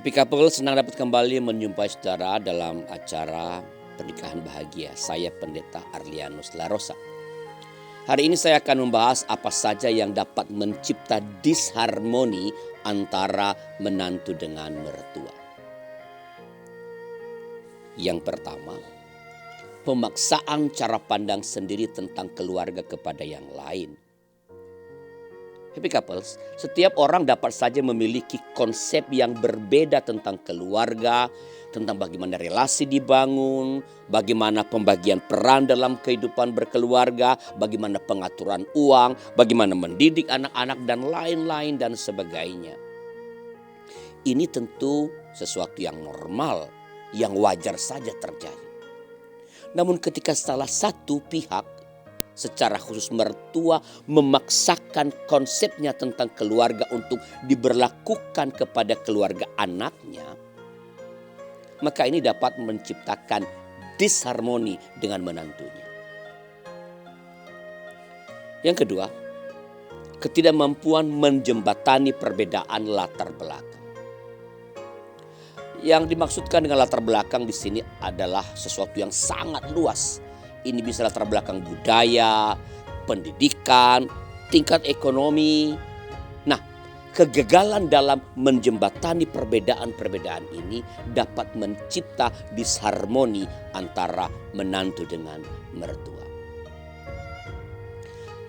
Happy Couple senang dapat kembali menjumpai saudara dalam acara Pernikahan Bahagia. Saya Pendeta Arlianus Larosa. Hari ini saya akan membahas apa saja yang dapat mencipta disharmoni antara menantu dengan mertua. Yang pertama, pemaksaan cara pandang sendiri tentang keluarga kepada yang lain. Happy Couples, setiap orang dapat saja memiliki konsep yang berbeda tentang keluarga, tentang bagaimana relasi dibangun, bagaimana pembagian peran dalam kehidupan berkeluarga, bagaimana pengaturan uang, bagaimana mendidik anak-anak dan lain-lain dan sebagainya. Ini tentu sesuatu yang normal, yang wajar saja terjadi. Namun ketika salah satu pihak, secara khusus mertua, memaksakan konsepnya tentang keluarga untuk diberlakukan kepada keluarga anaknya, maka ini dapat menciptakan disharmoni dengan menantunya. Yang kedua, ketidakmampuan menjembatani perbedaan latar belakang. Yang dimaksudkan dengan latar belakang di sini adalah sesuatu yang sangat luas. Ini bisa latar belakang budaya, pendidikan, tingkat ekonomi. Nah, kegagalan dalam menjembatani perbedaan-perbedaan ini dapat mencipta disharmoni antara menantu dengan mertua.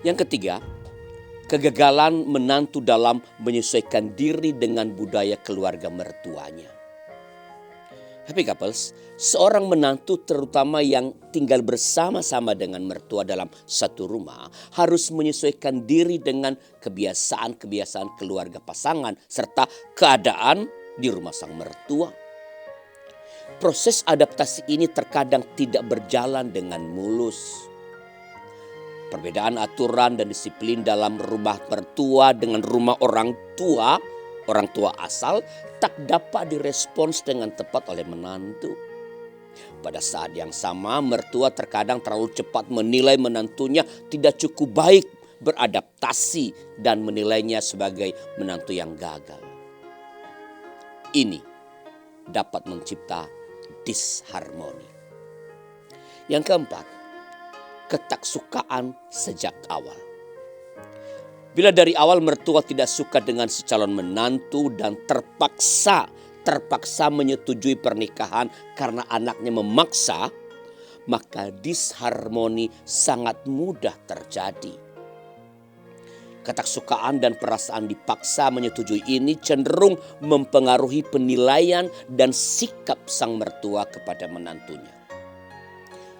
Yang ketiga, kegagalan menantu dalam menyesuaikan diri dengan budaya keluarga mertuanya. Happy Couples, seorang menantu terutama yang tinggal bersama-sama dengan mertua dalam satu rumah harus menyesuaikan diri dengan kebiasaan-kebiasaan keluarga pasangan serta keadaan di rumah sang mertua. Proses adaptasi ini terkadang tidak berjalan dengan mulus. Perbedaan aturan dan disiplin dalam rumah mertua dengan rumah orang tua asal tak dapat direspons dengan tepat oleh menantu. Pada saat yang sama, mertua terkadang terlalu cepat menilai menantunya tidak cukup baik beradaptasi dan menilainya sebagai menantu yang gagal. Ini dapat mencipta disharmoni. Yang keempat, ketaksukaan sejak awal. Bila dari awal mertua tidak suka dengan si calon menantu dan terpaksa menyetujui pernikahan karena anaknya memaksa, maka disharmoni sangat mudah terjadi. Ketaksukaan dan perasaan dipaksa menyetujui ini cenderung mempengaruhi penilaian dan sikap sang mertua kepada menantunya.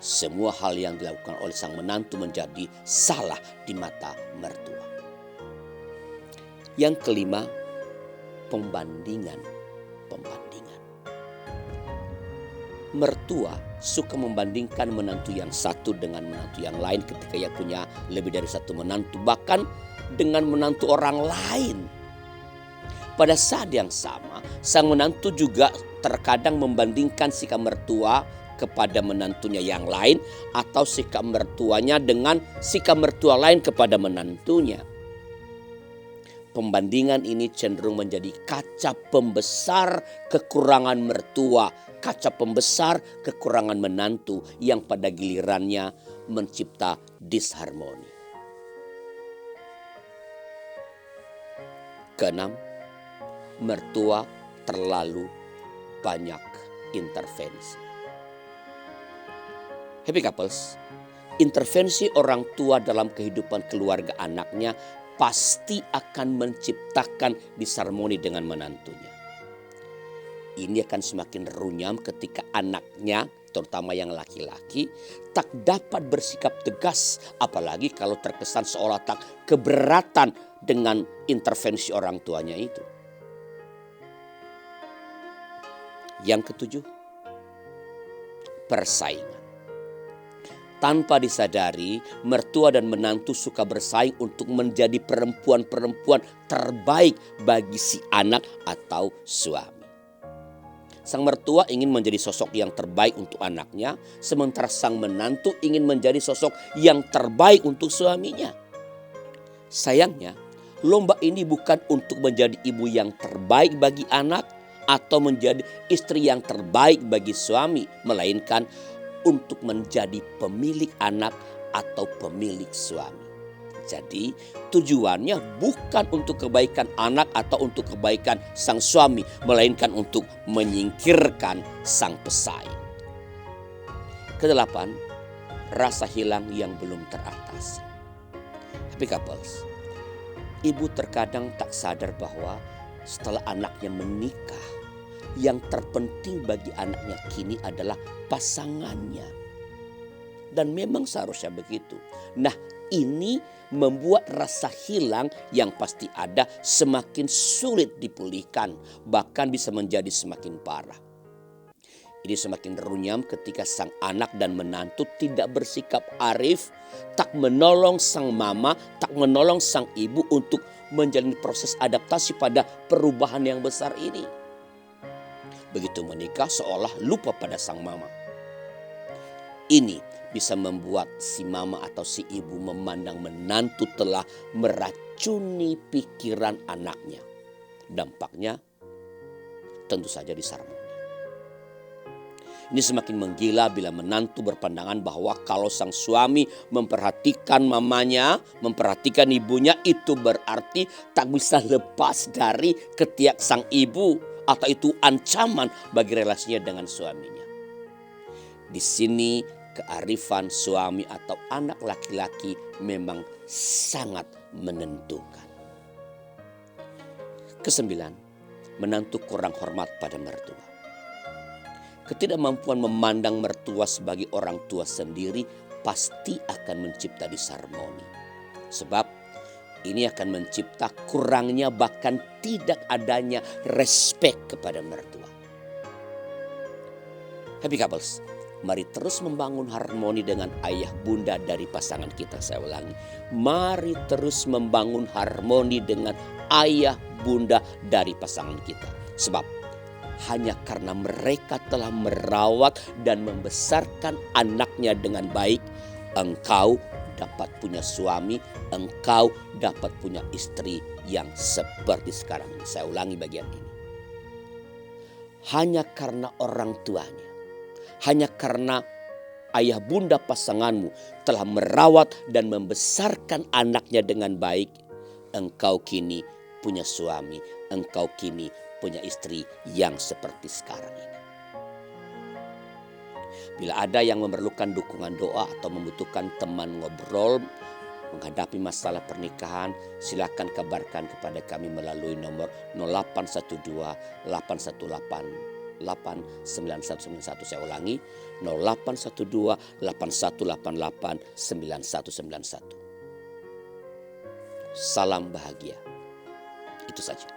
Semua hal yang dilakukan oleh sang menantu menjadi salah di mata mertua. Yang kelima, pembandingan. Mertua suka membandingkan menantu yang satu dengan menantu yang lain ketika ia punya lebih dari satu menantu, bahkan dengan menantu orang lain. Pada saat yang sama, sang menantu juga terkadang membandingkan sikap mertua kepada menantunya yang lain atau sikap mertuanya dengan sikap mertua lain kepada menantunya. Pembandingan ini cenderung menjadi kaca pembesar kekurangan mertua, kaca pembesar kekurangan menantu yang pada gilirannya mencipta disharmoni. Keenam, mertua terlalu banyak intervensi. Happy Couples, intervensi orang tua dalam kehidupan keluarga anaknya pasti akan menciptakan disharmoni dengan menantunya. Ini akan semakin runyam ketika anaknya, terutama yang laki-laki, tak dapat bersikap tegas, apalagi kalau terkesan seolah tak keberatan dengan intervensi orang tuanya itu. Yang ketujuh, persaingan. Tanpa disadari, mertua dan menantu suka bersaing untuk menjadi perempuan-perempuan terbaik bagi si anak atau suami. Sang mertua ingin menjadi sosok yang terbaik untuk anaknya, sementara sang menantu ingin menjadi sosok yang terbaik untuk suaminya. Sayangnya, lomba ini bukan untuk menjadi ibu yang terbaik bagi anak atau menjadi istri yang terbaik bagi suami, melainkan untuk menjadi pemilik anak atau pemilik suami. Jadi tujuannya bukan untuk kebaikan anak atau untuk kebaikan sang suami, melainkan untuk menyingkirkan sang pesaing. Kedelapan, rasa hilang yang belum teratasi. Tapi couples, ibu terkadang tak sadar bahwa setelah anaknya menikah, yang terpenting bagi anaknya kini adalah pasangannya. Dan memang seharusnya begitu. Nah, ini membuat rasa hilang yang pasti ada semakin sulit dipulihkan, bahkan bisa menjadi semakin parah. Ini semakin runyam ketika sang anak dan menantu tidak bersikap arif, tak menolong sang mama, tak menolong sang ibu untuk menjalani proses adaptasi pada perubahan yang besar ini. Begitu menikah seolah lupa pada sang mama. Ini bisa membuat si mama atau si ibu memandang menantu telah meracuni pikiran anaknya. Dampaknya tentu saja disharmoni. Ini semakin menggila bila menantu berpandangan bahwa kalau sang suami memperhatikan mamanya, memperhatikan ibunya, itu berarti tak bisa lepas dari ketiak sang ibu, atau itu ancaman bagi relasinya dengan suaminya. Di sini kearifan suami atau anak laki-laki memang sangat menentukan. Kesembilan, menantu kurang hormat pada mertua. Ketidakmampuan memandang mertua sebagai orang tua sendiri pasti akan mencipta disharmoni. Sebab ini akan mencipta kurangnya bahkan tidak adanya respek kepada mertua. Happy couples, mari terus membangun harmoni dengan ayah bunda dari pasangan kita. Saya ulangi, mari terus membangun harmoni dengan ayah bunda dari pasangan kita. Sebab hanya karena mereka telah merawat dan membesarkan anaknya dengan baik, engkau dapat punya suami, engkau dapat punya istri yang seperti sekarang ini. Saya ulangi bagian ini. Hanya karena orang tuanya, hanya karena ayah bunda pasanganmu telah merawat dan membesarkan anaknya dengan baik, engkau kini punya suami, engkau kini punya istri yang seperti sekarang ini. Bila ada yang memerlukan dukungan doa atau membutuhkan teman ngobrol menghadapi masalah pernikahan, silakan kabarkan kepada kami melalui nomor 0812 818 89191. Saya ulangi, 0812 8188 9191. Salam bahagia. Itu saja.